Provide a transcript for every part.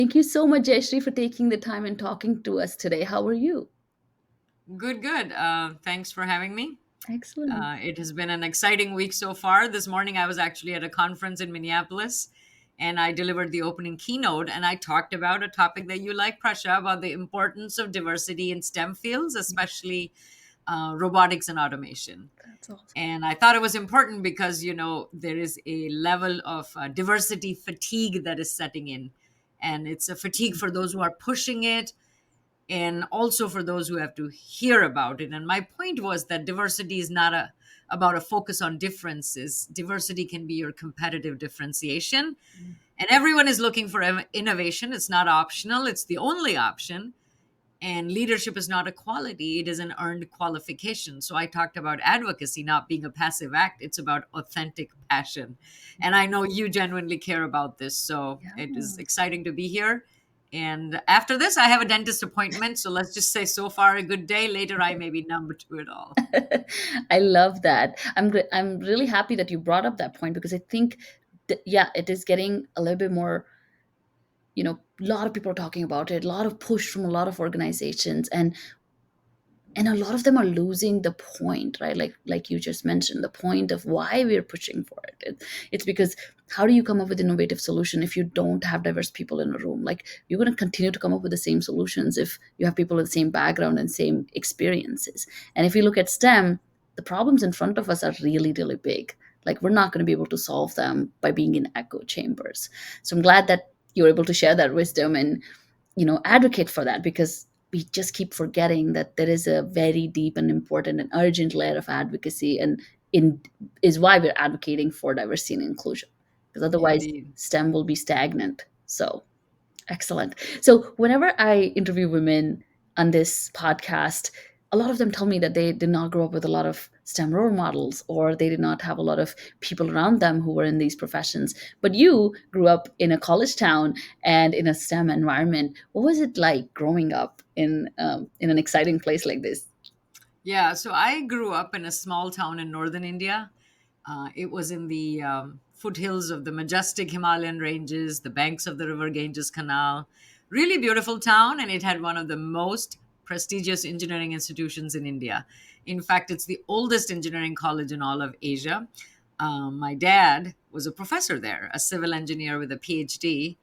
Thank you so much, Jayashree, for taking the time and talking to us today. How are you? Good, good. Thanks for having me. Excellent. It has been an exciting week so far. This morning, I was actually at a conference in Minneapolis and I delivered the opening keynote. And I talked about a topic that you like, Prasha, about the importance of diversity in STEM fields, especially robotics and automation. That's awesome. And I thought it was important because, there is a level of diversity fatigue that is setting in. And it's a fatigue for those who are pushing it and also for those who have to hear about it. And my point was that diversity is not about a focus on differences. Diversity can be your competitive differentiation. And everyone is looking for innovation. It's not optional, it's the only option. And leadership is not a quality, it is an earned qualification. So I talked about advocacy not being a passive act, it's about authentic passion. And I know you genuinely care about this. So Yeah. it is exciting to be here. And after this, I have a dentist appointment. So let's just say so far a good day. Later, I may be number to it all. I love that. I'm really happy that you brought up that point because I think yeah, it is getting a little bit more, a lot of people are talking about it, a lot of push from a lot of organizations, and a lot of them are losing the point, right? Like you just mentioned, the point of why we're pushing for it. It's because how do you come up with innovative solution if you don't have diverse people in a room? Like, you're going to continue to come up with the same solutions if you have people with the same background and same experiences. And if you look at STEM, the problems in front of us are really, really big. Like, we're not going to be able to solve them by being in echo chambers. So I'm glad that you're able to share that wisdom and advocate for that, because we just keep forgetting that there is a very deep and important and urgent layer of advocacy, and in is why we're advocating for diversity and inclusion, because otherwise Indeed. STEM will be stagnant. So excellent. So whenever I interview women on this podcast, a lot of them tell me that they did not grow up with a lot of STEM role models, or they did not have a lot of people around them who were in these professions. But you grew up in a college town and in a STEM environment. What was it like growing up in an exciting place like this? Yeah. So I grew up in a small town in northern India. It was in the foothills of the majestic Himalayan ranges, the banks of the river Ganges Canal. Really beautiful town, and it had one of the most prestigious engineering institutions in India. In fact, it's the oldest engineering college in all of Asia. My dad was a professor there, a civil engineer with a PhD.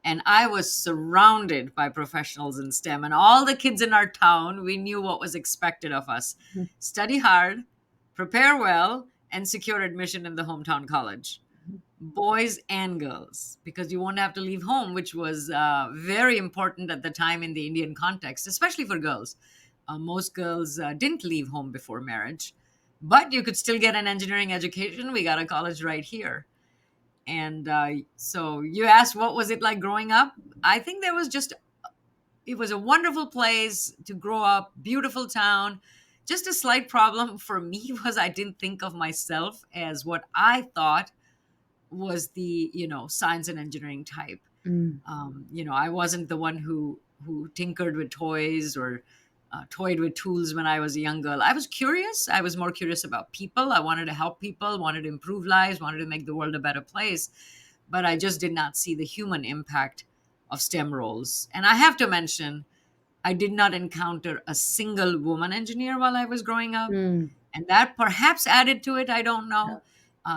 And I was surrounded by professionals in STEM. And all the kids in our town, we knew what was expected of us: study hard, prepare well, and secure admission in the hometown college, boys and girls, because you won't have to leave home, which was very important at the time in the Indian context, especially for girls. Most girls didn't leave home before marriage, but you could still get an engineering education. We got a college right here. And so you asked, what was it like growing up? I think it was a wonderful place to grow up, beautiful town. Just a slight problem for me was I didn't think of myself as what I thought was the science and engineering type. Mm. I wasn't the one who tinkered with toys or toyed with tools when I was a young girl. I was curious. I was more curious about people. I wanted to help people, wanted to improve lives, wanted to make the world a better place. But I just did not see the human impact of STEM roles. And I have to mention, I did not encounter a single woman engineer while I was growing up. Mm. And that perhaps added to it. I don't Yeah. know.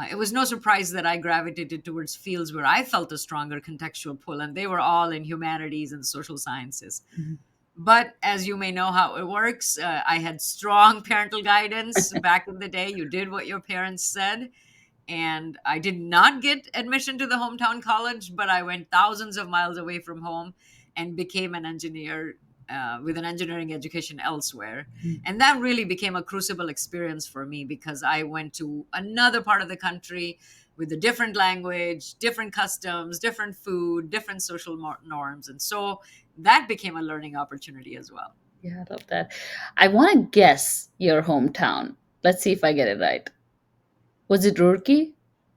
It was no surprise that I gravitated towards fields where I felt a stronger contextual pull, and they were all in humanities and social sciences. Mhm. But as you may know how it works, I had strong parental guidance back in the day. You did what your parents said. And I did not get admission to the hometown college, but I went thousands of miles away from home and became an engineer with an engineering education elsewhere. Mm. And that really became a crucible experience for me because I went to another part of the country with a different language, different customs, different food, different social norms. And so that became a learning opportunity as well. Yeah, I love that. I want to guess your hometown. Let's see if I get it right. Was it Roorkee?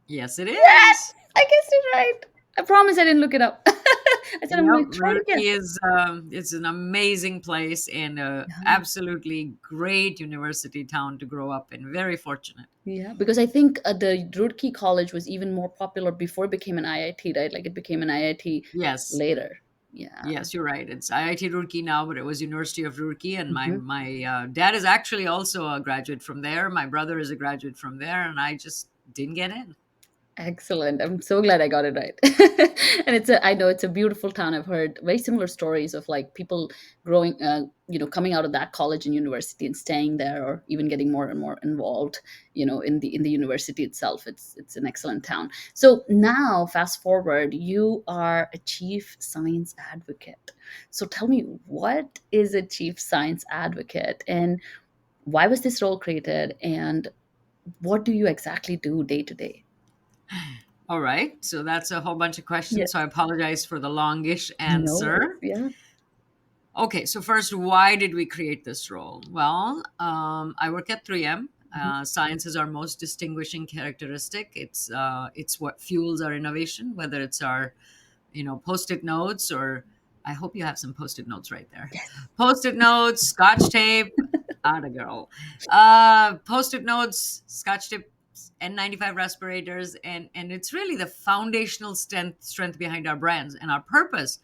Yes, it Yes, is. I guessed it right. I promise I didn't look it up. I said I'm Yep, going to try to guess. Roorkee is it's an amazing place and a Yeah, absolutely great university town to grow up in. Very fortunate. yeah, because I think the Roorkee College was even more popular before it became an IIT, right? Like, it became an IIT Yes. later. Yeah. Yes, you're right. It's IIT Roorkee now, but it was University of Roorkee, and my Mhm. my dad is actually also a graduate from there. My brother is a graduate from there, and I just didn't get in. Excellent. I'm so glad I got it right. And I know it's a beautiful town. I've heard very similar stories of like people growing, coming out of that college and university and staying there, or even getting more and more involved, in the university itself. It's an excellent town. So now, fast forward, you are a chief science advocate. So tell me, what is a chief science advocate, and why was this role created, and what do you exactly do day to day? All right, so that's a whole bunch of Yeah. questions. So I apologize for the longish No worries. answer. Yeah. Okay, so first, why did we create this role? Well, I work at 3M. Mhm. Science is our most distinguishing characteristic. It's what fuels our innovation, whether it's our post-it notes, or I hope you have some post-it notes right there. Post-it notes, scotch tape, atta girl. Post-it notes, scotch tape, N95 respirators, and it's really the foundational strength behind our brands. And our purpose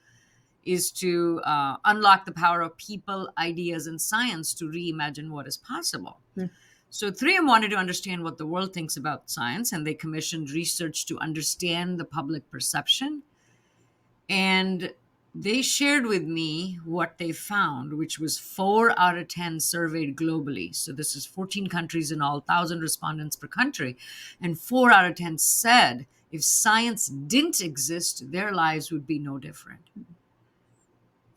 is to unlock the power of people, ideas, and science to reimagine what is possible. Mm. So 3M wanted to understand what the world thinks about science, and they commissioned research to understand the public perception. And they shared with me what they found, which was 4 out of 10 surveyed globally. So this is 14 countries in all, 1,000 respondents per country. And 4 out of 10 said if science didn't exist, their lives would be no different.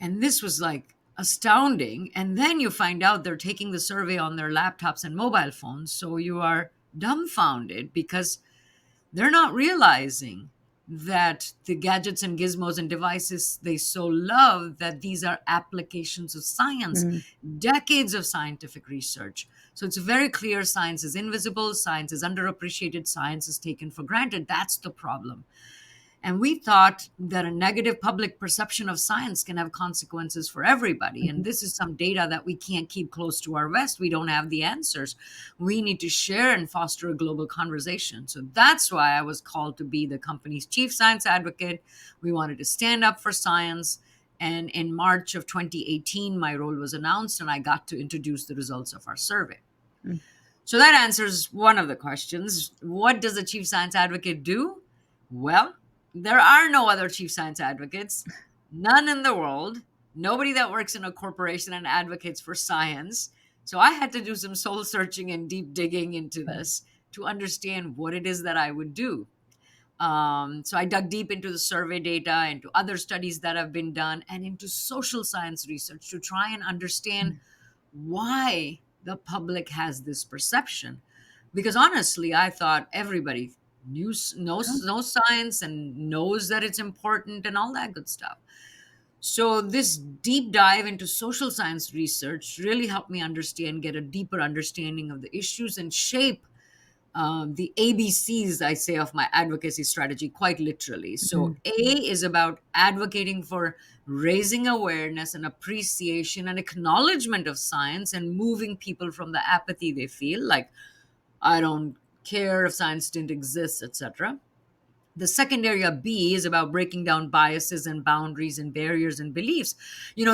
And this was like astounding. And then you find out they're taking the survey on their laptops and mobile phones. So you are dumbfounded because they're not realizing that the gadgets and gizmos and devices they so love, that these are applications of science, Mm. decades of scientific research. So it's very clear science is invisible, science is underappreciated, science is taken for granted. That's the problem. And we thought that a negative public perception of science can have consequences for everybody. And Mhm. this is some data that we can't keep close to our vest. We don't have the answers. We need to share and foster a global conversation. So that's why I was called to be the company's chief science advocate. We wanted to stand up for science. And in March of 2018, my role was announced, and I got to introduce the results of our survey. Mm. So that answers one of the questions. What does a chief science advocate do? Well, there are no other chief science advocates, none in the world, nobody that works in a corporation and advocates for science. So I had to do some soul searching and deep digging into this to understand what it is that I would do. So I dug deep into the survey data, into other studies that have been done, and into social science research to try and understand why the public has this perception. Because honestly, I thought everybody knows science and knows that it's important and all that good stuff. So this deep dive into social science research really helped me understand, get a deeper understanding of the issues, and shape the ABCs, I say, of my advocacy strategy quite literally. So, Mhm. A is about advocating for raising awareness and appreciation and acknowledgement of science, and moving people from the apathy they feel, like, I don't care if science didn't exist, etc. The second area, B, is about breaking down biases and boundaries and barriers and beliefs.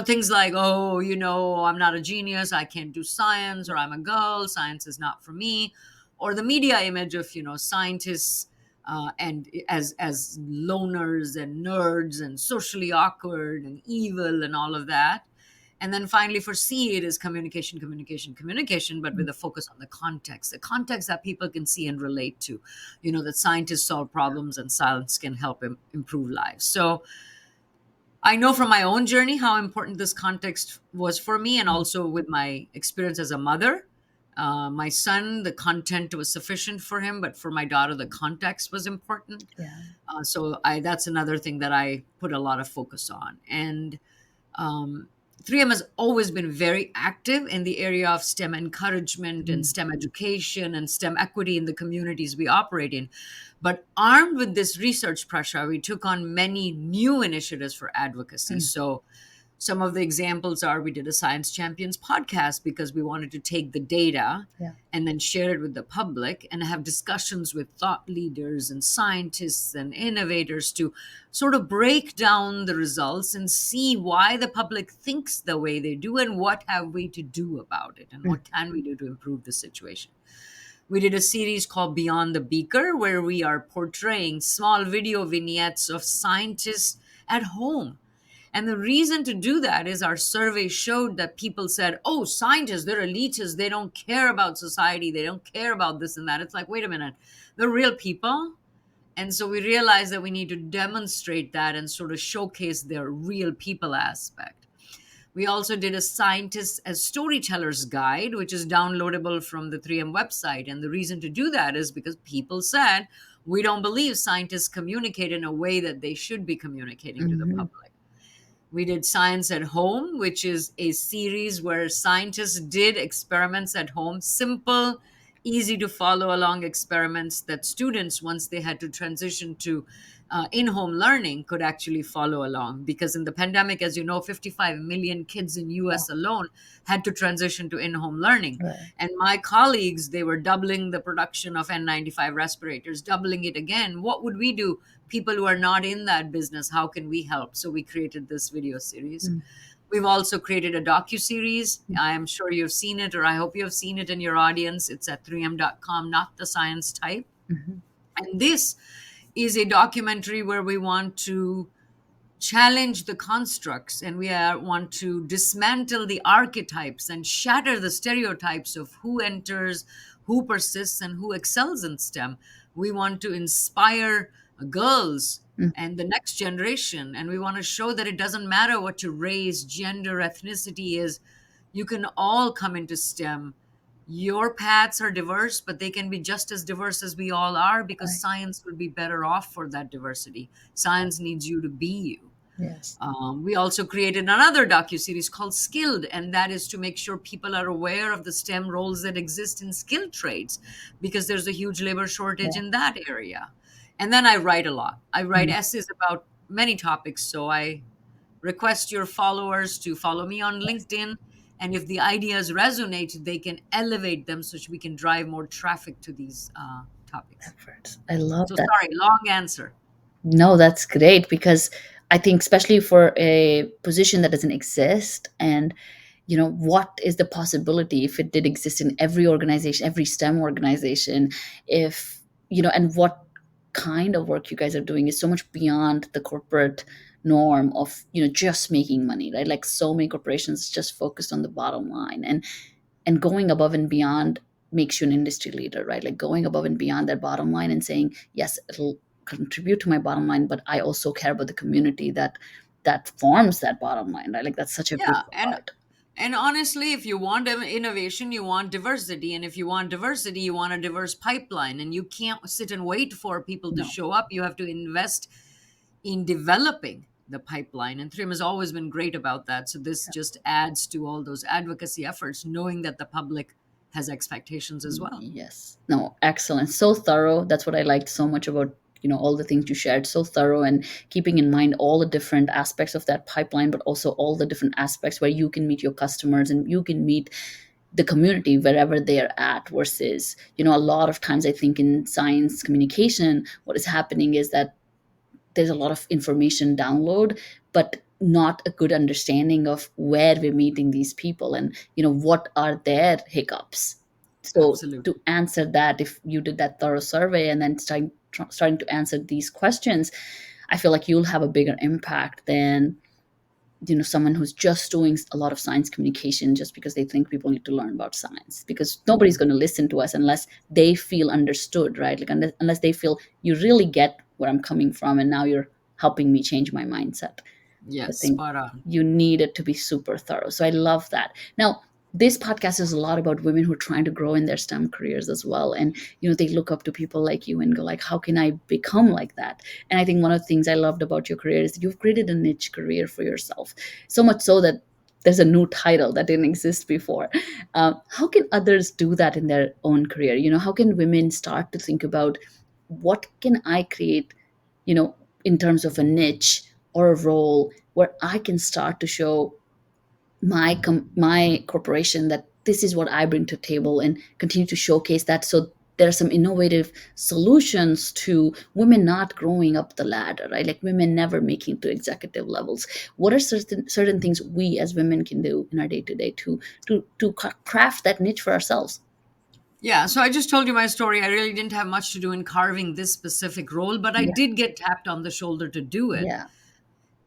Things like, oh, I'm not a genius, I can't do science, or I'm a girl, science is not for me. Or the media image of, scientists and as loners and nerds and socially awkward and evil and all of that. And then finally, for C, it is communication, communication, communication, but with a focus on the context that people can see and relate to. That scientists solve problems and science can help improve lives. So I know from my own journey how important this context was for me, and also with my experience as a mother. My son, the content was sufficient for him, but for my daughter, the context was important. Yeah. That's another thing that I put a lot of focus on. And um, 3M has always been very active in the area of STEM encouragement and Mm. STEM education and STEM equity in the communities we operate in. But armed with this research pressure, we took on many new initiatives for advocacy. Mm. So Some of the examples are we did a Science Champions podcast because we wanted to take the data Yeah. and then share it with the public and have discussions with thought leaders and scientists and innovators to sort of break down the results and see why the public thinks the way they do and what have we to do about it and Mm. what can we do to improve the situation. We did a series called Beyond the Beaker, where we are portraying small video vignettes of scientists at home. And the reason to do that is our survey showed that people said, oh, scientists, they're elitists. They don't care about society. They don't care about this and that. It's like, wait a minute, they're real people. And so we realized that we need to demonstrate that and sort of showcase their real people aspect. We also did a scientists as storytellers guide, which is downloadable from the 3M website. And the reason to do that is because people said, we don't believe scientists communicate in a way that they should be communicating to the Mhm. public. We did Science at Home, which is a series where scientists did experiments at home, simple, easy to follow along experiments that students, once they had to transition to in-home learning, could actually follow along. Because in the pandemic, as you know, 55 million kids in Yeah. US alone had to transition to in-home learning. Right. And my colleagues, they were doubling the production of N95 respirators, doubling it again. What would we do? People who are not in that business, how can we help? So we created this video series. Mm. We've also created a docu-series. I am sure you've seen it, or I hope you have seen it in your audience. It's at 3m.com, Not the Science Type. Mhm. And this is a documentary where we want to challenge the constructs, and want to dismantle the archetypes and shatter the stereotypes of who enters, who persists, and who excels in STEM. We want to inspire girls Mm. and the next generation, and we want to show that it doesn't matter what your race, gender, ethnicity is. You can all come into STEM. Your paths are diverse, but they can be just as diverse as we all are, because Right. science will be better off for that diversity. Science needs you to be you. Yes. We also created another docu-series called Skilled, and that is to make sure people are aware of the STEM roles that exist in skilled trades, because there's a huge labor shortage Yeah. in that area. And then I write a lot. I write Mm. essays about many topics, so I request your followers to follow me on LinkedIn. And if the ideas resonate, they can elevate them so we can drive more traffic to these topics. Efforts. I love So that. sorry, long answer. No, that's great because I think especially for a position that doesn't exist, and what is the possibility if it did exist in every organization, every STEM organization, if and what kind of work you guys are doing is so much beyond the corporate norm of just making money, right? Like so many corporations just focused on the bottom line, and going above and beyond makes you an industry leader, right? Like going above and beyond that bottom line and saying, yes, it'll contribute to my bottom line, but I also care about the community that forms that bottom line, right? Like that's such a Yeah, beautiful and part. and honestly, if you want innovation, you want diversity, and if you want diversity, you want a diverse pipeline, and you can't sit and wait for people to No. show up. You have to invest in developing the pipeline, and Trim has always been great about that. So this just adds to all those advocacy efforts, knowing that the public has expectations as well. Yes. No, excellent. So thorough. That's what I liked so much about, all the things you shared. So thorough and keeping in mind all the different aspects of that pipeline, but also all the different aspects where you can meet your customers and you can meet the community wherever they're at versus, a lot of times I think in science communication, what is happening is that there's a lot of information download, but not a good understanding of where we're meeting these people and what are their hiccups. So Absolutely. to answer that, if you did that thorough survey and then starting to answer these questions, I feel like you'll have a bigger impact than someone who's just doing a lot of science communication just because they think people need to learn about science, because nobody's Mhm. going to listen to us unless they feel understood, right? Like unless they feel you really get where I'm coming from and now you're helping me change my mindset. I Yes, think spot on. you need it to be super thorough. So I love that. Now, this podcast is a lot about women who are trying to grow in their STEM careers as well. And, they look up to people like you and go like, how can I become like that? And I think one of the things I loved about your career is that you've created a niche career for yourself. So much so that there's a new title that didn't exist before. How can others do that in their own career? How can women start to think about what can I create, in terms of a niche, or a role where I can start to show my corporation that this is what I bring to the table, and continue to showcase that. So there are some innovative solutions to women not growing up the ladder, right? Like women never making to executive levels. What are certain things we as women can do in our day to day to craft that niche for ourselves? Yeah, so I just told you my story. I really didn't have much to do in carving this specific role, but I Yeah, did get tapped on the shoulder to do it. yeah,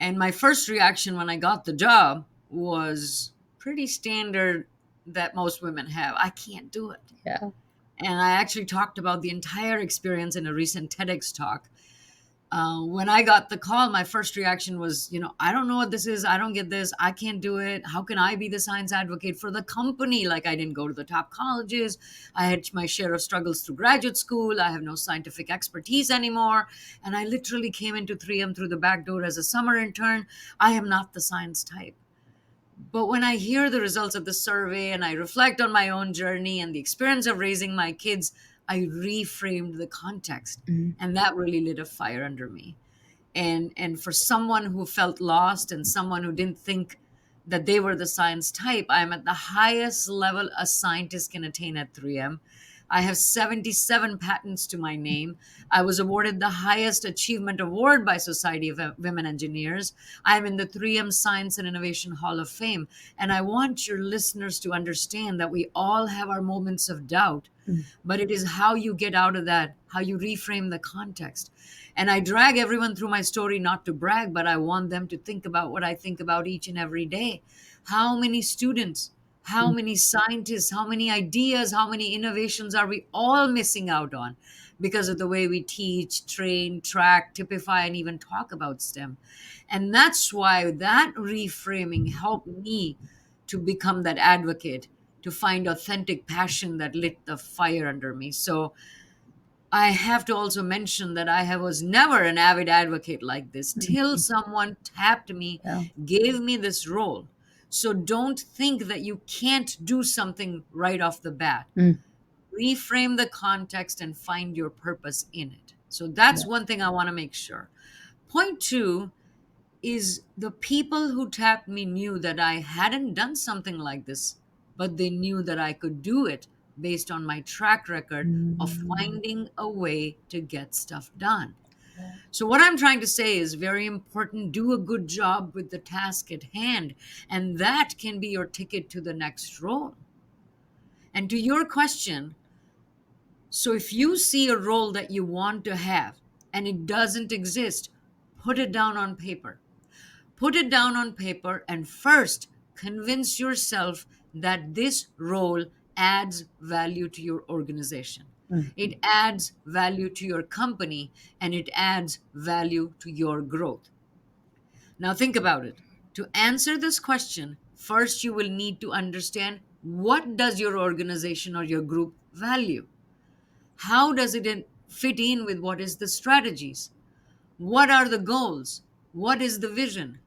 And my first reaction when I got the job was pretty standard that most women have. I can't do it. yeah. And I actually talked about the entire experience in a recent TEDx talk. When I got the call, my first reaction was, I don't know what this is. I don't get this. I can't do it. How can I be the science advocate for the company? Like, I didn't go to the top colleges. I had my share of struggles through graduate school. I have no scientific expertise anymore. And I literally came into 3M through the back door as a summer intern. I am not the science type. But when I hear the results of the survey and I reflect on my own journey and the experience of raising my kids, I reframed the context. Mhm. And that really lit a fire under me. And for someone who felt lost and someone who didn't think that they were the science type, I'm at the highest level a scientist can attain at 3M. I have 77 patents to my name. I was awarded the highest achievement award by Society of Women Engineers. I am in the 3M Science and Innovation Hall of Fame. And I want your listeners to understand that we all have our moments of doubt, Mhm. but it is how you get out of that, how you reframe the context. And I drag everyone through my story not to brag, but I want them to think about what I think about each and every day. How many students, how many scientists, how many ideas, how many innovations are we all missing out on because of the way we teach, train, track, typify, and even talk about STEM? And that's why that reframing helped me to become that advocate, to find authentic passion that lit the fire under me. So I have to also mention that was never an avid advocate like this till Mhm. someone tapped me, Yeah. gave me this role. So don't think that you can't do something right off the bat. Mm. Reframe the context and find your purpose in it. So that's Yeah. one thing I want to make sure. Point two is the people who tapped me knew that I hadn't done something like this, but they knew that I could do it based on my track record of Mm. finding a way to get stuff done. Yeah. So, what I'm trying to say is very important. Do a good job with the task at hand, and that can be your ticket to the next role. And to your question, so if you see a role that you want to have and it doesn't exist, put it down on paper. Put it down on paper and first convince yourself that this role adds value to your organization. Mm. It adds value to your company and it adds value to your growth. Now, think about it. To answer this question, first you will need to understand what does your organization or your group value? How does it fit in with what is the strategies? What are the goals? What is the vision?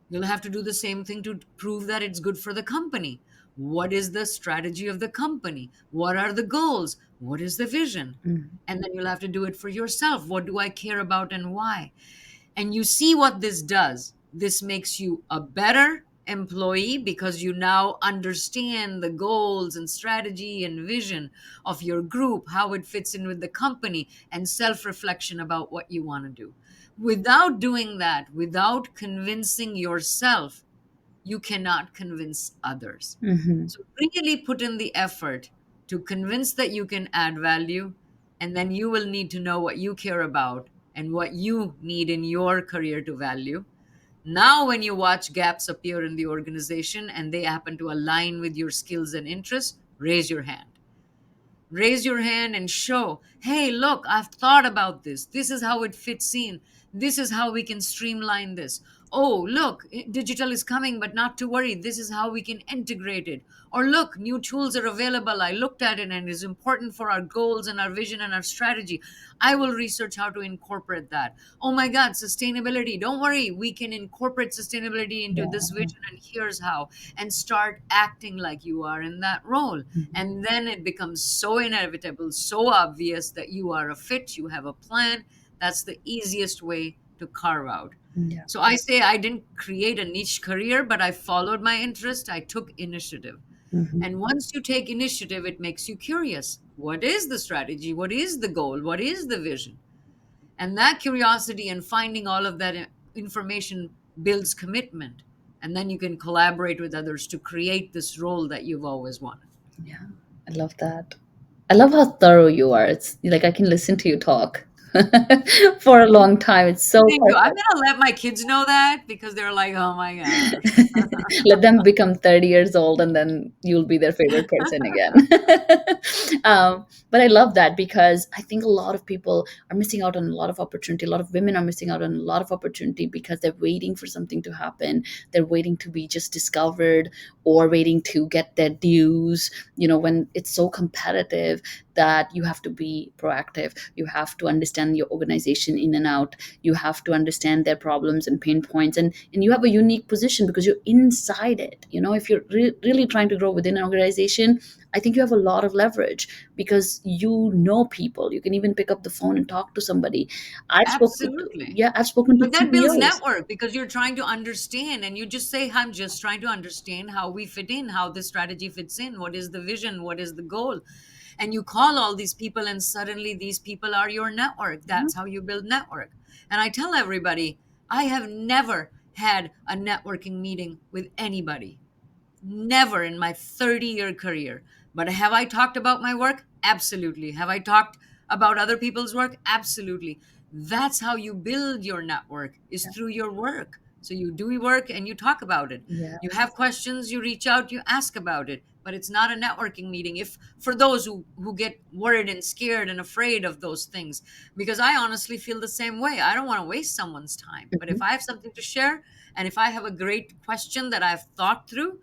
You'll have to do the same thing to prove that it's good for the company. What is the strategy of the company? What are the goals? What is the vision? Mm. And then you'll have to do it for yourself. What do I care about and why? And you see what this does. This makes you a better employee because you now understand the goals and strategy and vision of your group, how it fits in with the company, and self reflection about what you want to do. Without doing that, without convincing yourself, you cannot convince others. Mhm. So, really put in the effort to convince that you can add value, and then you will need to know what you care about and what you need in your career to value. Now, when you watch gaps appear in the organization and they happen to align with your skills and interests, raise your hand. Raise your hand and show, hey, look, I've thought about this. This is how it fits in. This is how we can streamline this. Oh, look, digital is coming, but not to worry. This is how we can integrate it. Or look, new tools are available. I looked at it and it's important for our goals and our vision and our strategy. I will research how to incorporate that. Oh my God, sustainability. Don't worry, we can incorporate sustainability into this Yeah. vision, and here's how. And start acting like you are in that role. Mhm. And then it becomes so inevitable, so obvious that you are a fit, you have a plan. That's the easiest way to carve out. Yeah. So I say I didn't create a niche career, but I followed my interest. I took initiative. Hmm. And once you take initiative, it makes you curious. What is the strategy? What is the goal? What is the vision? And that curiosity and finding all of that information builds commitment. And then you can collaborate with others to create this role that you've always wanted. Yeah. I love that. I love how thorough you are. It's like I can listen to you talk for a long time. It's so Thank you. I'm perfect. gonna let my kids know that because they're like, "Oh my gosh." Let them become 30 years old and then you'll be their favorite person again. But I love that because I think a lot of people are missing out on a lot of opportunity. A lot of women are missing out on a lot of opportunity because they're waiting for something to happen. They're waiting to be just discovered or waiting to get their dues, when it's so competitive that you have to be proactive. You have to understand your organization in and out. You have to understand their problems and pain points, and you have a unique position because you're inside it. If you're really trying to grow within an organization, I think you have a lot of leverage because you know people. You can even pick up the phone and talk to somebody. Absolutely. I've spoken to But that builds CEOs. network because you're trying to understand and you just say, I'm just trying to understand how we fit in, how this strategy fits in, what is the vision, what is the goal. And you call all these people, and suddenly these people are your network. Yeah, That's how you build network. And I tell everybody, I have never had a networking meeting with anybody. Never in my 30-year career. But have I talked about my work? Absolutely. Have I talked about other people's work? Absolutely. That's how you build your network, is through your work. So you do your work and you talk about it. yeah, You have questions, you reach out, you ask about it. But it's not a networking meeting. If for those who get worried and scared and afraid of those things, because I honestly feel the same way. I don't want to waste someone's time. But mhm, if I have something to share and if I have a great question that I've thought through,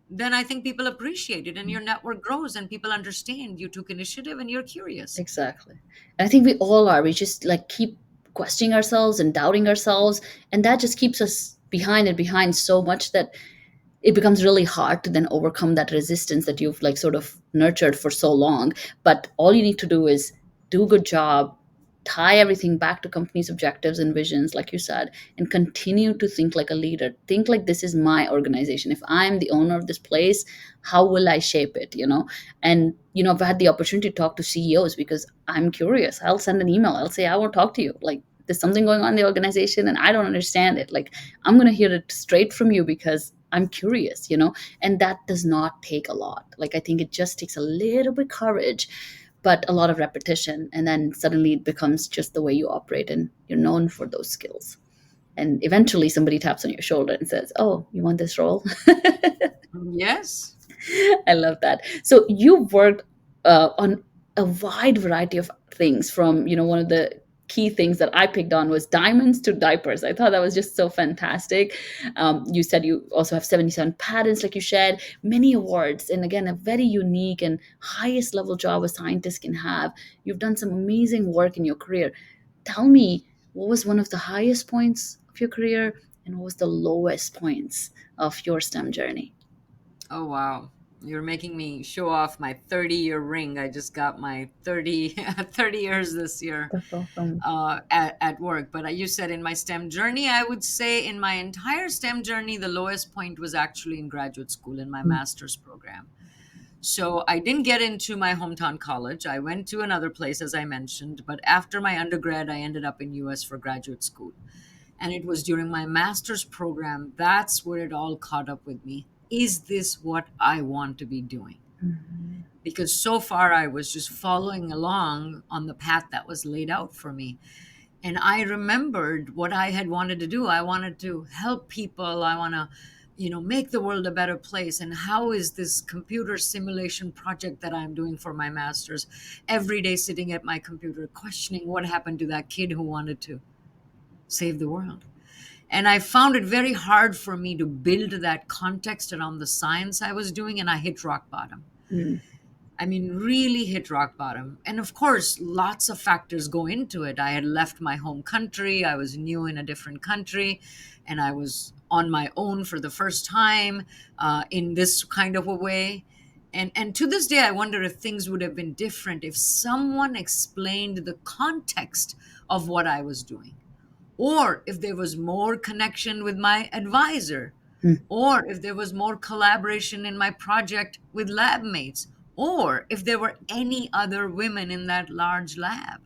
then I think people appreciate it and your network grows and people understand you took initiative and you're curious. exactly. And I think we all are. We just like keep questioning ourselves and doubting ourselves, and that just keeps us behind and behind so much that it becomes really hard to then overcome that resistance that you've like sort of nurtured for so long. But all you need to do is do a good job, tie everything back to company's objectives and visions, like you said, and continue to think like a leader. Think like this is my organization. If I'm the owner of this place, how will I shape it? And I've had the opportunity to talk to CEOs because I'm curious. I'll send an email. I'll say, I want to talk to you. Like, there's something going on in the organization and I don't understand it. Like, I'm going to hear it straight from you because I'm curious, and that does not take a lot. Like, I think it just takes a little bit courage, but a lot of repetition. And then suddenly it becomes just the way you operate and you're known for those skills. And eventually somebody taps on your shoulder and says, oh, you want this role? Yes. I love that. So you've worked on a wide variety of things. From one of the key things that I picked on was diamonds to diapers. I thought that was just so fantastic. You said you also have 77 patents, like you shared, many awards, and again, a very unique and highest level job a scientist can have. You've done some amazing work in your career. Tell me, what was one of the highest points of your career, and what was the lowest points of your STEM journey? Oh, wow. You're making me show off my 30-year ring. I just got my 30 years this year That's awesome. at work. But you said in my STEM journey, I would say in my entire STEM journey, the lowest point was actually in graduate school in my master's program. So I didn't get into my hometown college. I went to another place, as I mentioned. But after my undergrad, I ended up in US for graduate school. And it was during my master's program, that's where it all caught up with me. Is this what I want to be doing? Mhm. Because so far I was just following along on the path that was laid out for me. And I remembered what I had wanted to do. I wanted to help people. I want to, make the world a better place. And how is this computer simulation project that I'm doing for my master's, every day sitting at my computer questioning what happened to that kid who wanted to save the world? And I found it very hard for me to build that context around the science I was doing, and I hit rock bottom. Mm. I mean, really hit rock bottom. And of course, lots of factors go into it. I had left my home country, I was new in a different country, and I was on my own for the first time in this kind of a way. And to this day, I wonder if things would have been different if someone explained the context of what I was doing, or if there was more connection with my advisor, Mm, or if there was more collaboration in my project with lab mates, or if there were any other women in that large lab.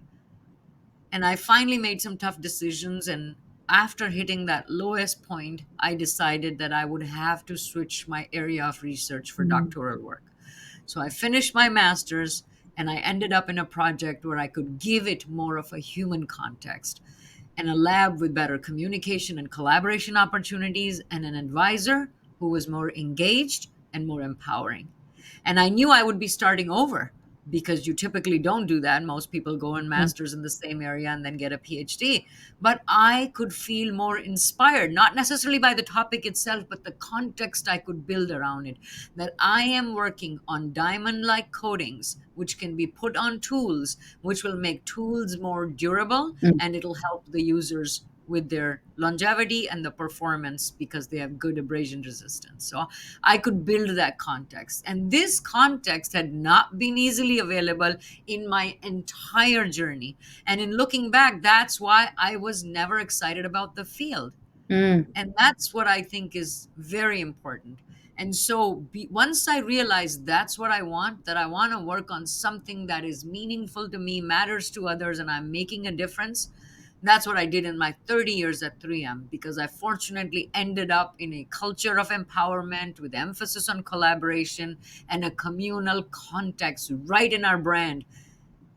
And I finally made some tough decisions. And after hitting that lowest point, I decided that I would have to switch my area of research for mm, doctoral work. So I finished my master's and I ended up in a project where I could give it more of a human context, and a lab with better communication and collaboration opportunities, and an advisor who was more engaged and more empowering. And I knew I would be starting over because you typically don't do that. Most people go and mm, masters in the same area and then get a PhD. But I could feel more inspired, not necessarily by the topic itself, but the context I could build around it. That I am working on diamond like coatings, which can be put on tools, which will make tools more durable, mm, and it'll help the users with their longevity and the performance because they have good abrasion resistance. So I could build that context. And this context had not been easily available in my entire journey. And in looking back, that's why I was never excited about the field. mm, And that's what I think is very important. And so once I realized that's what I want, that I want to work on something that is meaningful to me, matters to others, and I'm making a difference, that's what I did in my 30 years at 3M, because I fortunately ended up in a culture of empowerment with emphasis on collaboration and a communal context right in our brand,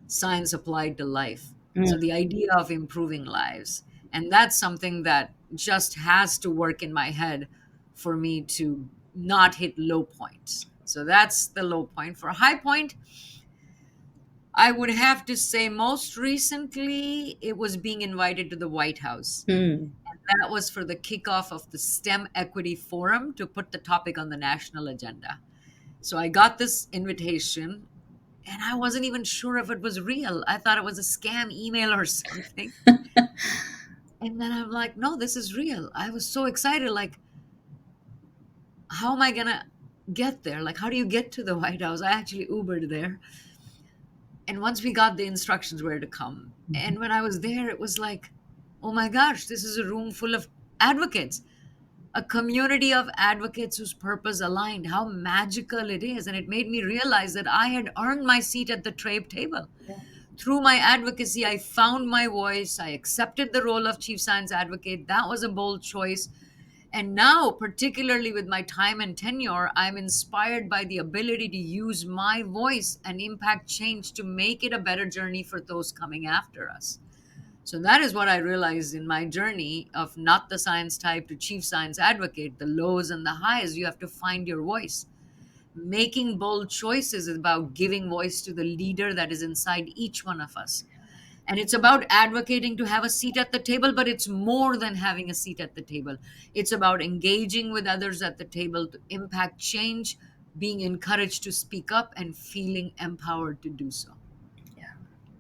science applied to life. mm. So the idea of improving lives. And that's something that just has to work in my head for me to not hit low points. So that's the low point. For a high point, I would have to say most recently it was being invited to the White House. Mm. That was for the kickoff of the STEM Equity Forum to put the topic on the national agenda. So I got this invitation and I wasn't even sure if it was real. I thought it was a scam email or something. And then I'm like, no, this is real. I was so excited. Like, how am I going to get there? Like, how do you get to the White House? I actually Ubered there. And once we got the instructions where to come, and when I was there, it was like, oh my gosh, this is a room full of advocates, a community of advocates whose purpose aligned. How magical it is. And it made me realize that I had earned my seat at the table. Yeah. Through my advocacy, I found my voice. I accepted the role of chief science advocate. That was a bold choice. And now, particularly with my time and tenure, I'm inspired by the ability to use my voice and impact change to make it a better journey for those coming after us. So that is what I realized in my journey of not the science type to chief science advocate, the lows and the highs. You have to find your voice. Making bold choices is about giving voice to the leader that is inside each one of us. And it's about advocating to have a seat at the table, but it's more than having a seat at the table. It's about engaging with others at the table to impact change, being encouraged to speak up, and feeling empowered to do so. Yeah.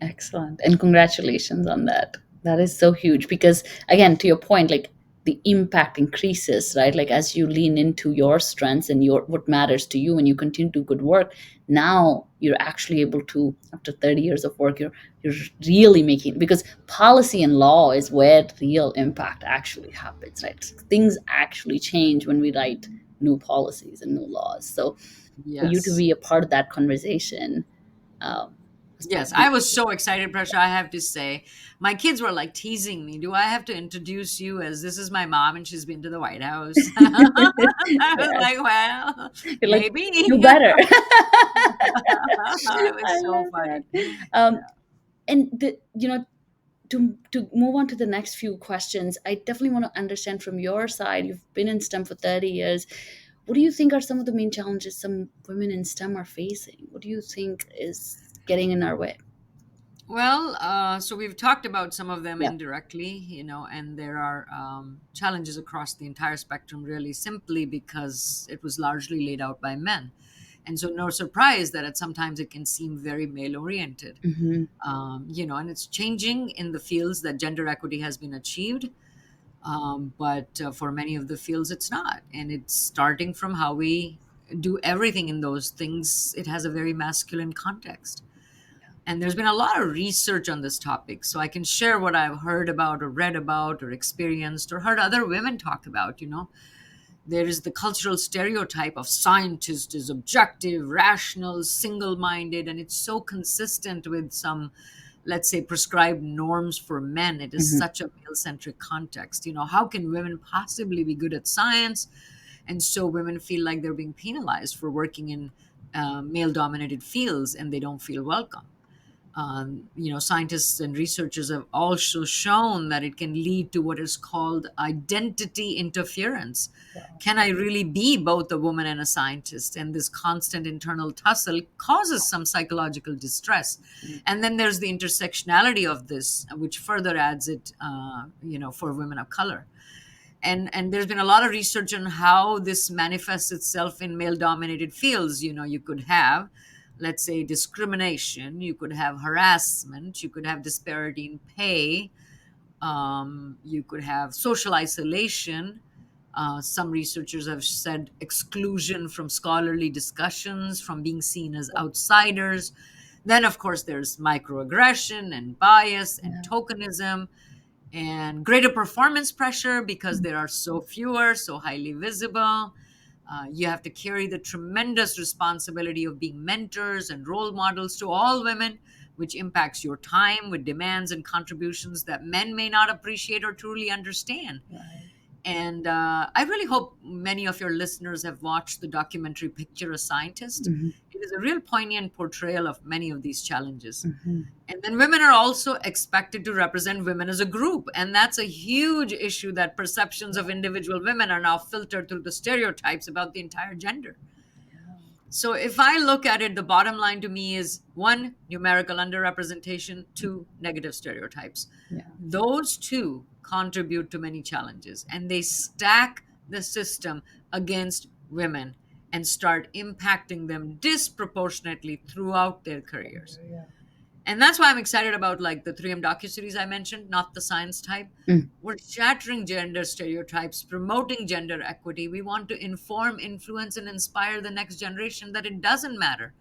Excellent. And congratulations on that. That is so huge because, again, to your point, like the impact increases, right? Like as you lean into your strengths and your what matters to you and you continue to do good work, now you're actually able to, after 30 years of work, you're really making, because policy and law is where real impact actually happens, right? Things actually change when we write new policies and new laws. So for you to Yes. be a part of that conversation, um, was Yes, probably I was so excited, Prasha. I have to say, my kids were like teasing me. Do I have to introduce you as this is my mom and she's been to the White House? I was yes. like, well, You're like, maybe. you better. It was I so love that. funny. And to move on to the next few questions, I definitely want to understand from your side. You've been in STEM for 30 years. What do you think are some of the main challenges some women in STEM are facing? What do you think is getting in our way? Well, so we've talked about some of them Yeah. indirectly, and there are challenges across the entire spectrum, really, simply because it was largely laid out by men. And so, no surprise that at sometimes it can seem very male oriented, Hmm. and it's changing in the fields that gender equity has been achieved. But for many of the fields, it's not. And it's starting from how we do everything in those things, it has a very masculine context. And there's been a lot of research on this topic. So I can share what I've heard about or read about or experienced or heard other women talk about, There is the cultural stereotype of scientist is objective, rational, single-minded, and it's so consistent with some, let's say, prescribed norms for men. It is Mhm. such a male-centric context. How can women possibly be good at science? And so women feel like they're being penalized for working in male-dominated fields, and they don't feel welcome. Scientists and researchers have also shown that it can lead to what is called identity interference. Can I really be both a woman and a scientist? And this constant internal tussle causes some psychological distress. And then there's the intersectionality of this, which further adds it, for women of color. And there's been a lot of research on how this manifests itself in male dominated fields. You could have, let's say, discrimination, you could have harassment, you could have disparity in pay, you could have social isolation. Some researchers have said exclusion from scholarly discussions, from being seen as outsiders. Then, of course, there's microaggression and bias and Yeah. tokenism and greater performance pressure because there are so fewer, so highly visible. You have to carry the tremendous responsibility of being mentors and role models to all women, which impacts your time with demands and contributions that men may not appreciate or truly understand. Right. And I really hope many of your listeners have watched the documentary Picture a Scientist. Mhm. It is a real poignant portrayal of many of these challenges. Mhm. And then women are also expected to represent women as a group. And that's a huge issue, that perceptions of individual women are now filtered through the stereotypes about the entire gender. So if I look at it, the bottom line to me is one, numerical underrepresentation, two, negative stereotypes. Yeah. Those two contribute to many challenges, and they stack the system against women and start impacting them disproportionately throughout their careers. Yeah. And that's why I'm excited about like the 3M docuseries I mentioned, not the science type. Mm. We're shattering gender stereotypes, promoting gender equity. We want to inform, influence, and inspire the next generation that it doesn't matter.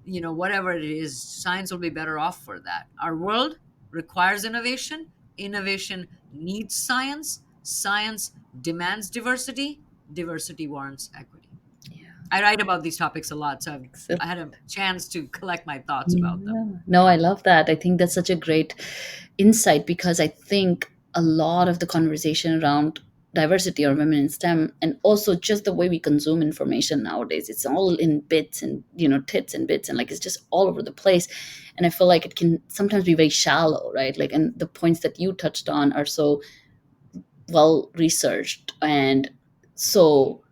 Whatever it is, science will be better off for that. Our world requires innovation. Innovation needs science. Science demands diversity. Diversity warrants equity. Yeah. I write about these topics a lot, so Excellent. I had a chance to collect my thoughts about them. Yeah. No, I love that. I think that's such a great insight because I think a lot of the conversation around diversity or women in STEM and also just the way we consume information nowadays, it's all in bits and tits and bits and like it's just all over the place. And I feel like it can sometimes be very shallow, right? Like, and the points that you touched on are so well researched and so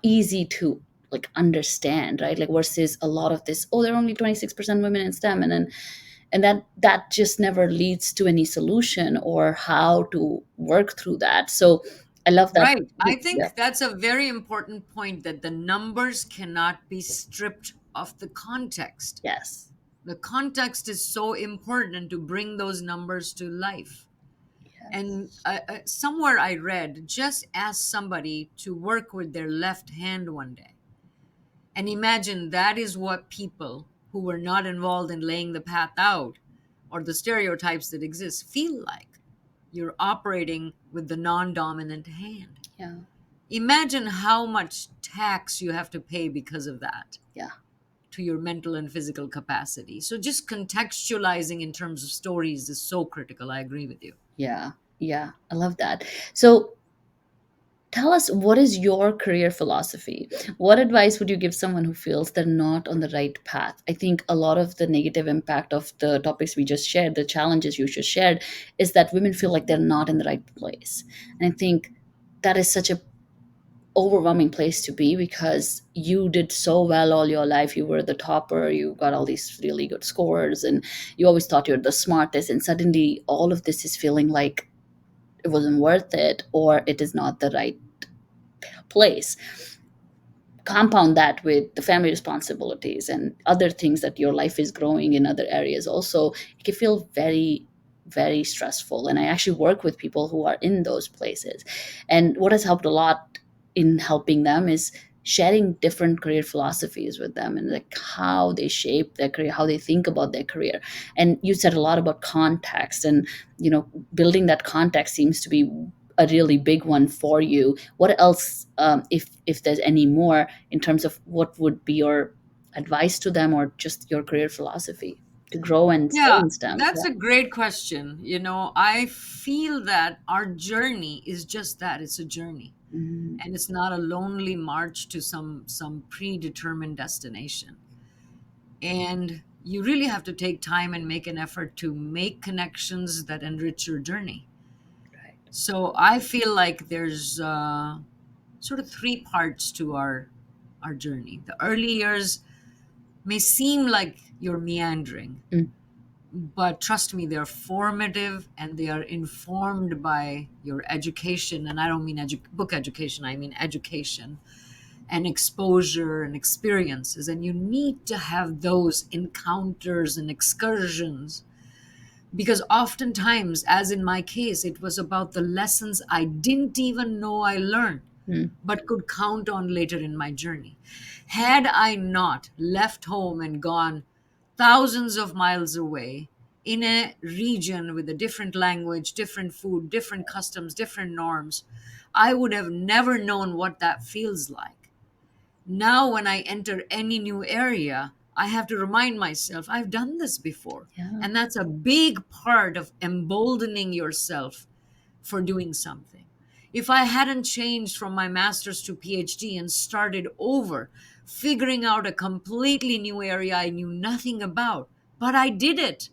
easy to like understand, right? Like versus a lot of this, oh, there are only 26% women in STEM, and that just never leads to any solution or how to work through that. So I love that. Right. I Yeah. think that's a very important point, that the numbers cannot be stripped of the context. Yes. The context is so important to bring those numbers to life. And Yes. somewhere I read, just ask somebody to work with their left hand one day. And imagine that is what people who were not involved in laying the path out or the stereotypes that exist feel like. You're operating with the non dominant hand. Yeah. Imagine how much tax you have to pay because of that Yeah. to your mental and physical capacity. So just contextualizing in terms of stories is so critical. I agree with you. Yeah. Yeah. I love that. So tell us, what is your career philosophy? What advice would you give someone who feels they're not on the right path? I think a lot of the negative impact of the topics we just shared, the challenges you just shared, is that women feel like they're not in the right place. And I think that is such a overwhelming place to be because you did so well all your life. You were the topper, you got all these really good scores, and you always thought you're the smartest. And suddenly all of this is feeling like it wasn't worth it or it is not the right place. Compound that with the family responsibilities and other things that your life is growing in other areas also, it can feel very, very stressful. And I actually work with people who are in those places, and what has helped a lot in helping them is sharing different career philosophies with them, and like how they shape their career, how they think about their career. And you said a lot about context, and building that context seems to be a really big one for you. What else, if there's any more, in terms of what would be your advice to them, or just your career philosophy to grow and stay Yeah, in STEM? that's Yeah. a great question. I feel that our journey is just that, it's a journey. Mhm. And it's not a lonely march to some predetermined destination. And you really have to take time and make an effort to make connections that enrich your journey. Right. So I feel like there's sort of three parts to our journey. The early years may seem like you're meandering, Mm. but trust me, they're formative and they are informed by your education. And I don't mean book education, I mean education and exposure and experiences. And you need to have those encounters and excursions, because oftentimes, as in my case, it was about the lessons I didn't even know I learned Mm. but could count on later in my journey. Had I not left home and gone thousands of miles away in a region with a different language, different food, different customs, different norms, I would have never known what that feels like. Now, when I enter any new area, I have to remind myself I've done this before. Yeah. And that's a big part of emboldening yourself for doing something. If I hadn't changed from my master's to PhD and started over, figuring out a completely new area I knew nothing about, but I did it.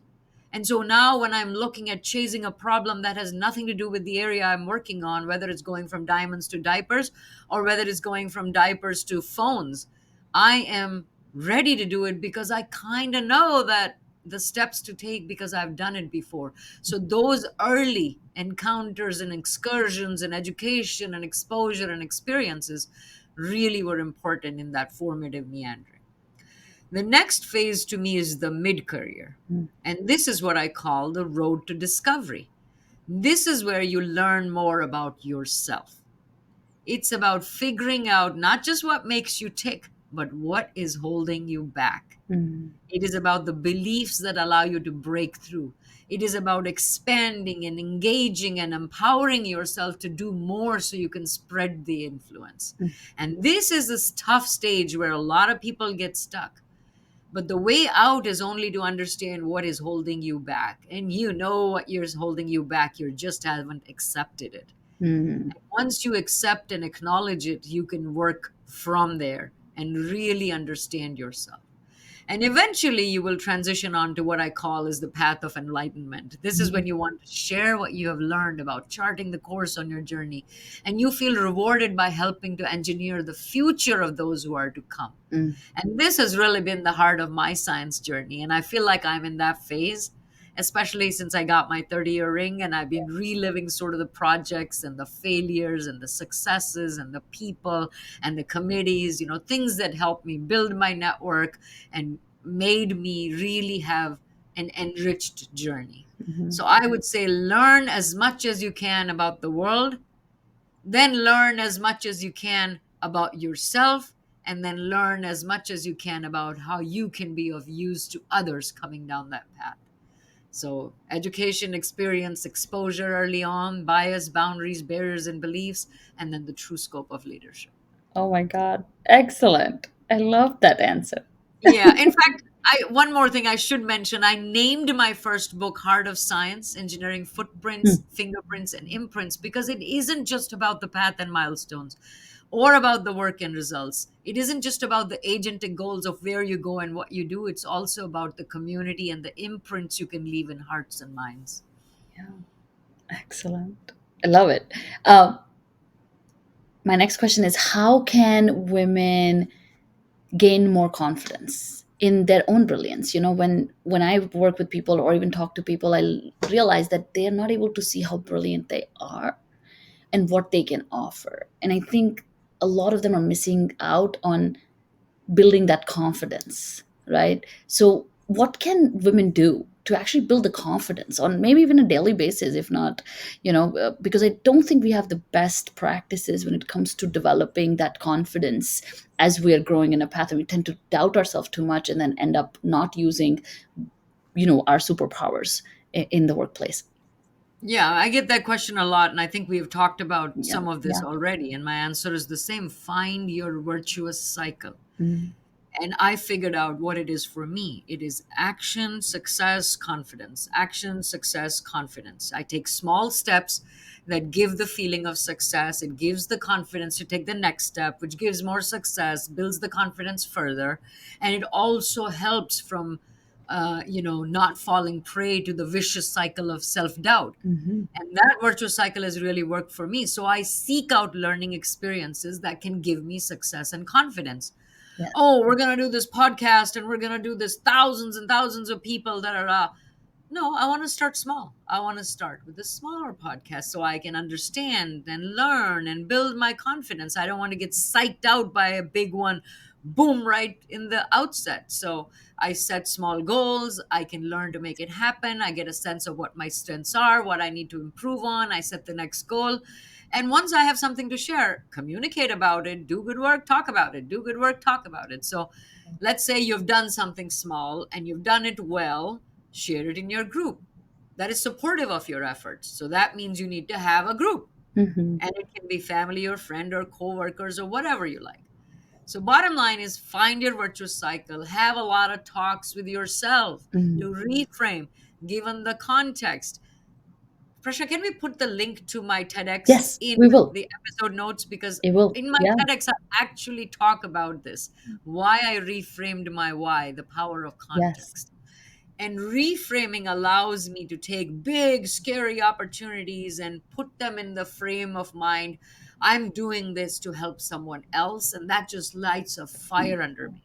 And so now, when I'm looking at chasing a problem that has nothing to do with the area I'm working on, whether it's going from diamonds to diapers or whether it's going from diapers to phones, I am ready to do it because I kind of know that the steps to take because I've done it before. So, those early encounters and excursions and education and exposure and experiences really were important in that formative meandering. The next phase to me is the mid career. Mm. And this is what I call the road to discovery. This is where you learn more about yourself. It's about figuring out not just what makes you tick, but what is holding you back. Mm. It is about the beliefs that allow you to break through. It is about expanding and engaging and empowering yourself to do more so you can spread the influence. Mm. And this is this tough stage where a lot of people get stuck. But the way out is only to understand what is holding you back. And you know what is holding you back, you just haven't accepted it. Mm. Once you accept and acknowledge it, you can work from there and really understand yourself. And eventually you will transition on to what I call is the path of enlightenment. This is when you want to share what you have learned about charting the course on your journey. And you feel rewarded by helping to engineer the future of those who are to come. Mm. And this has really been the heart of my science journey. And I feel like I'm in that phase, especially since I got my 30-year ring and I've been reliving sort of the projects and the failures and the successes and the people and the committees, things that helped me build my network and made me really have an enriched journey. Mhm. So I would say learn as much as you can about the world, then learn as much as you can about yourself, and then learn as much as you can about how you can be of use to others coming down that path. So, education, experience, exposure early on, bias, boundaries, barriers, and beliefs, and then the true scope of leadership. Oh my God. Excellent. I love that answer. Yeah. In fact, one more thing I should mention, I named my first book Heart of Science: Engineering Footprints, Mm. Fingerprints, and Imprints, because it isn't just about the path and milestones or about the work and results. It isn't just about the agentic goals of where you go and what you do. It's also about the community and the imprints you can leave in hearts and minds. Yeah. Excellent. I love it. Um, my next question is, how can women gain more confidence in their own brilliance? When I work with people or even talk to people, realize that they are not able to see how brilliant they are and what they can offer. And I think a lot of them are missing out on building that confidence, right? So what can women do to actually build the confidence on maybe even a daily basis, if not, because I don't think we have the best practices when it comes to developing that confidence as we are growing in a path, and we tend to doubt ourselves too much and then end up not using, our superpowers in the workplace. Yeah, I get that question a lot, and I think we have talked about Yeah, some of this yeah. already. And my answer is the same: find your virtuous cycle. Mm, And I figured out what it is for me. It is action, success, confidence. Action, success, confidence. I take small steps that give the feeling of success. It gives the confidence to take the next step, which gives more success, builds the confidence further. And it also helps from, not falling prey to the vicious cycle of self doubt. mhm. And that virtuous cycle has really worked for me. So I seek out learning experiences that can give me success and confidence. Yeah. Oh, we're going to do this podcast and we're going to do this thousands and thousands of people that are no, I want to start small. I want to start with a smaller podcast so I can understand and learn and build my confidence. I don't want to get psyched out by a big one, boom, right in the outset. So I set small goals. I can learn to make it happen. I get a sense of what my strengths are, what I need to improve on. I set the next goal. And once I have something to share, communicate about it, do good work, talk about it, do good work, talk about it. So let's say you've done something small and you've done it well, share it in your group that is supportive of your efforts. So that means you need to have a group, Mhm, and it can be family or friend or coworkers or whatever you like. So bottom line is find your virtuous cycle, have a lot of talks with yourself mhm. to reframe given the context. Prashna, can we put the link to my TEDx Yes, in we will. the episode notes? Because It will. in my Yeah. TEDx, I actually talk about this, why I reframed my why, the power of Yes. context. And reframing allows me to take big, scary opportunities and put them in the frame of mind. I'm doing this to help someone else, and that just lights a fire under me.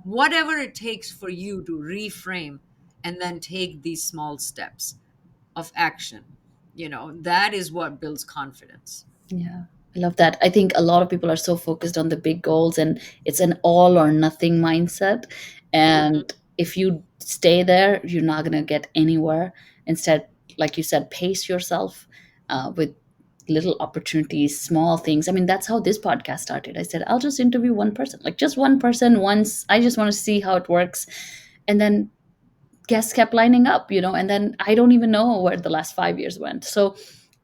Whatever it takes for you to reframe and then take these small steps of action, that is what builds confidence. Yeah, I love that. I think a lot of people are so focused on the big goals, and it's an all or nothing mindset. Mhm. And if you stay there, you're not going to get anywhere. Instead, like you said, pace yourself with little opportunities, small things. I mean, that's how this podcast started. I said, I'll just interview one person, like just one person once. I just want to see how it works. And then guests kept lining up, and then I don't even know where the last 5 years went. So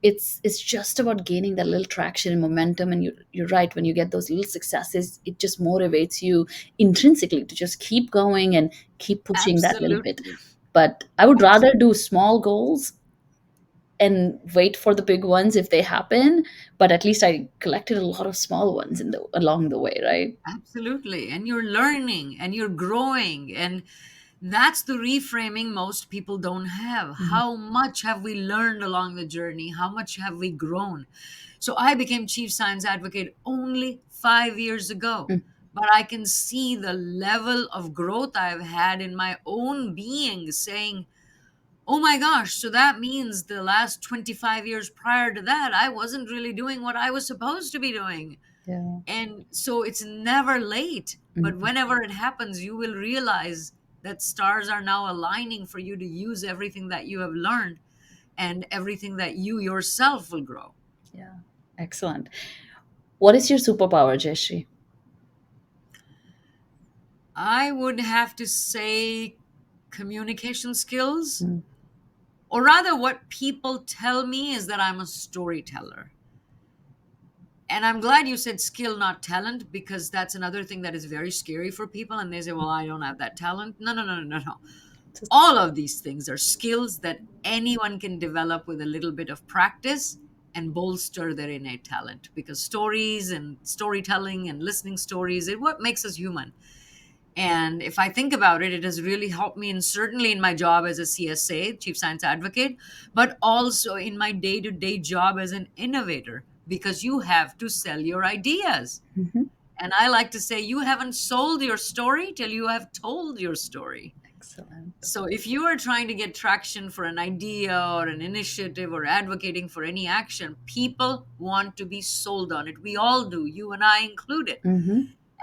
it's just about gaining that little traction and momentum, and you're right, when you get those little successes, it just motivates you intrinsically to just keep going and keep pushing that little bit. Absolutely. But I would rather Absolutely. do small goals and wait for the big ones if they happen, but at least I collected a lot of small ones along the way, right? Absolutely. And you're learning and you're growing. And that's the reframing most people don't have. Mhm. How much have we learned along the journey? How much have we grown? So I became chief science advocate only 5 years ago. Mm. But I can see the level of growth I've had in my own being saying, oh my gosh, so that means the last 25 years prior to that, I wasn't really doing what I was supposed to be doing. Yeah. And so it's never late, but Mhm. whenever it happens, you will realize that stars are now aligning for you to use everything that you have learned and everything that you yourself will grow. Yeah. Excellent. What is your superpower, Jeshri? I would have to say communication skills, Mm. or rather, what people tell me is that I'm a storyteller. And I'm glad you said skill, not talent, because that's another thing that is very scary for people. And they say, well, I don't have that talent. No, no, no, no, no, no. Just- All of these things are skills that anyone can develop with a little bit of practice and bolster their innate talent, because stories and storytelling and listening stories is what makes us human. And if I think about it, it has really helped me, and certainly in my job as a CSA, Chief Science Advocate, but also in my day to day job as an innovator, because you have to sell your ideas. Mhm. And I like to say, you haven't sold your story till you have told your story. Excellent. So if you are trying to get traction for an idea or an initiative or advocating for any action, people want to be sold on it. We all do, you and I included. Hmm.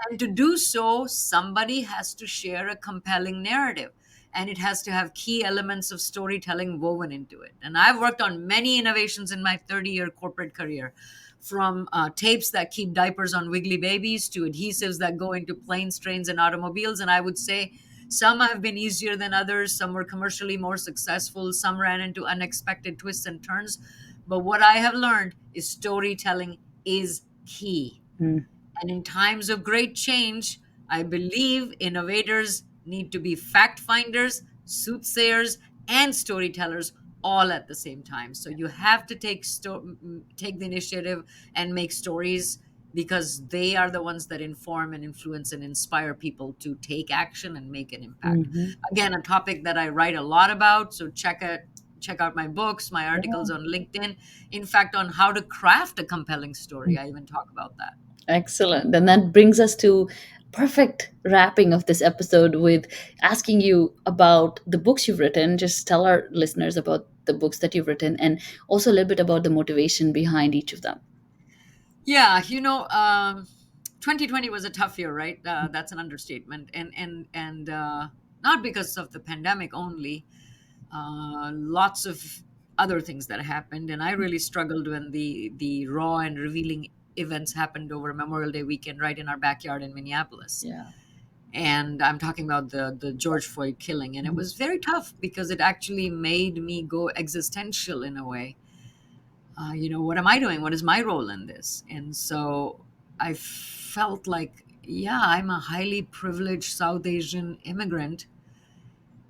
And to do so, somebody has to share a compelling narrative. and it has to have key elements of storytelling woven into it. And I've worked on many innovations in my 30-year corporate career, from tapes that keep diapers on wiggly babies to adhesives that go into planes, trains, and automobiles. And I would say some have been easier than others, some were commercially more successful, some ran into unexpected twists and turns. But what I have learned is storytelling is key. Mm. And in times of great change, I believe innovators need to be fact finders, soothsayers, and storytellers all at the same time. So you have to take the initiative and make stories, because they are the ones that inform and influence and inspire people to take action and make an impact. Mhm. Again, a topic that I write a lot about. So check out my books, my articles Yeah. on LinkedIn. In fact, on how to craft a compelling story, I even talk about that. Excellent. And that brings us to perfect wrapping of this episode with asking you about the books you've written. Just tell our listeners about the books that you've written and also a little bit about the motivation behind each of them. Yeah, 2020 was a tough year, right? That's an understatement, and not because of the pandemic only. Lots of other things that happened, and I really struggled when the raw and revealing events happened over Memorial Day weekend, right in our backyard in Minneapolis. Yeah. And I'm talking about the George Floyd killing, and it Mhm. was very tough because it actually made me go existential in a way. What am I doing? What is my role in this? And so I felt like, yeah, I'm a highly privileged South Asian immigrant,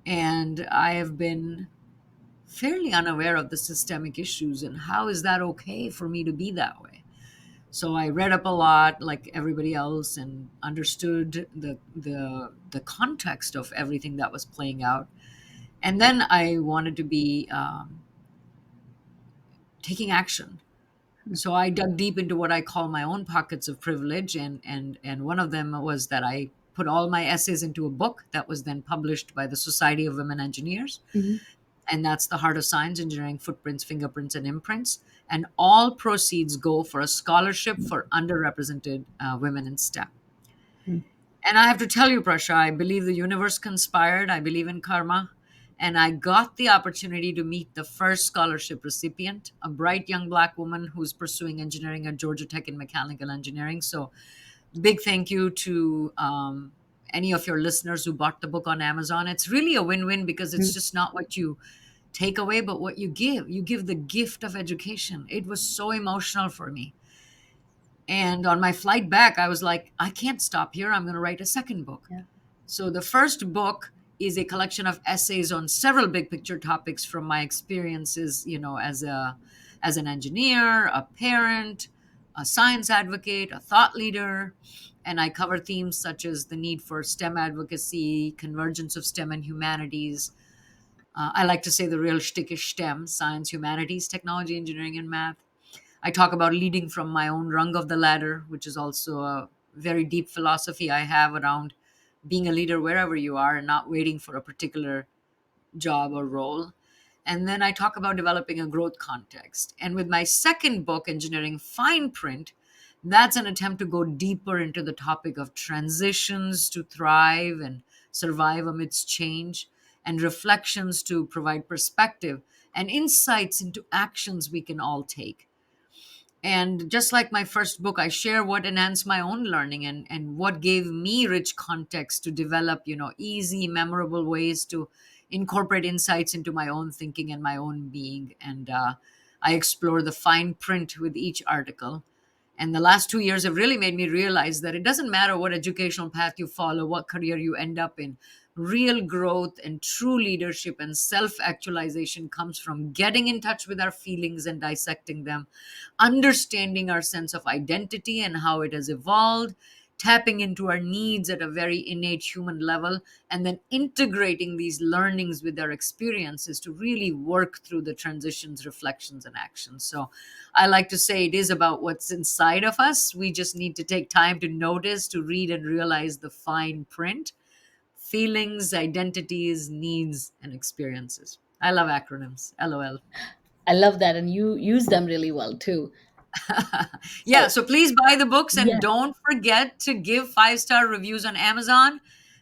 and I have been fairly unaware of the systemic issues. And how is that okay for me to be that way? So I read up a lot, like everybody else, and understood the context of everything that was playing out. And then I wanted to be taking action. So I dug deep into what I call my own pockets of privilege, and one of them was that I put all my essays into a book that was then published by the Society of Women Engineers, Mhm. and that's The Heart of Science: Engineering Footprints, Fingerprints, and Imprints. And all proceeds go for a scholarship for underrepresented women in STEM. Mhm. And I have to tell you, Prasha, I believe the universe conspired. I believe in karma. And I got the opportunity to meet the first scholarship recipient, a bright young Black woman who's pursuing engineering at Georgia Tech in mechanical engineering. So, big thank you to any of your listeners who bought the book on Amazon. It's really a win win because it's just not what you take away, but what you give. You give the gift of education. It was so emotional for me. And on my flight back, I was like, I can't stop here. I'm going to write a second book. Yeah. So the first book is a collection of essays on several big picture topics from my experiences, as an engineer, a parent, a science advocate, a thought leader. And I cover themes such as the need for STEM advocacy, convergence of STEM and humanities. I like to say the real shtick is STEM: science, humanities, technology, engineering, and math. I talk about leading from my own rung of the ladder, which is also a very deep philosophy I have around being a leader wherever you are and not waiting for a particular job or role. And then I talk about developing a growth context. And with my second book, Engineering Fine Print, that's an attempt to go deeper into the topic of transitions to thrive and survive amidst change, and reflections to provide perspective and insights into actions we can all take. And just like my first book, I share what enhanced my own learning, and what gave me rich context to develop, easy, memorable ways to incorporate insights into my own thinking and my own being. And I explore the fine print with each article. And the last 2 years have really made me realize that it doesn't matter what educational path you follow, what career you end up in. Real growth and true leadership and self actualization comes from getting in touch with our feelings and dissecting them, understanding our sense of identity and how it has evolved, tapping into our needs at a very innate human level, and then integrating these learnings with our experiences to really work through the transitions, reflections, and actions. So I like to say it is about what's inside of us. We just need to take time to notice, to read, and realize the fine print: feelings, identities, needs, and experiences. I love acronyms. LOL. I love that. And you use them really well too. Yeah, So, so please buy the books, and yeah. don't forget to give 5-star reviews on Amazon,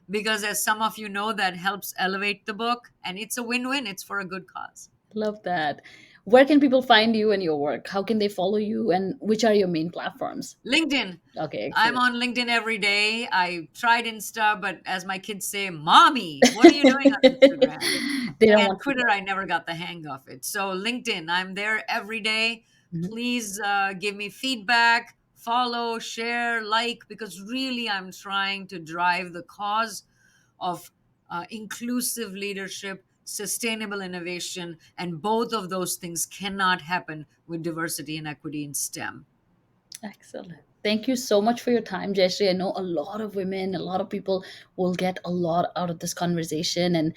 because, as some of you know, that helps elevate the book, and it's a win win. It's for a good cause. Love that. Where can people find you and your work? How can they follow you, and which are your main platforms? LinkedIn. Okay, I'm excellent. on LinkedIn every day. I tried Insta, but as my kids say, Mommy, what are you doing on Instagram? They don't And want to Twitter, I never got the hang of it. So, LinkedIn, I'm there every day. know. Please give me feedback, follow, share, like, because really I'm trying to drive the cause of inclusive leadership, sustainable innovation, and both of those things cannot happen with diversity and equity in STEM. Excellent. Thank you so much for your time, Jayashree. I know a lot of women, a lot of people will get a lot out of this conversation, and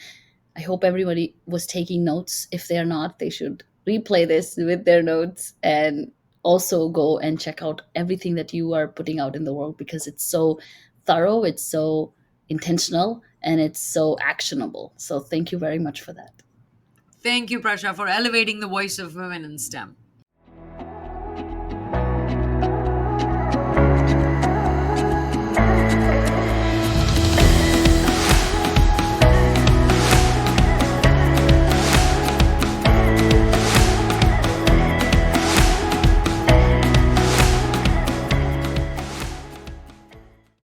I hope everybody was taking notes. If they're not, they should replay this with their notes and also go and check out everything that you are putting out in the world because it's so thorough, it's so intentional, and it's so actionable. So thank you very much for that. Thank you, Prasha, for elevating the voice of women in STEM.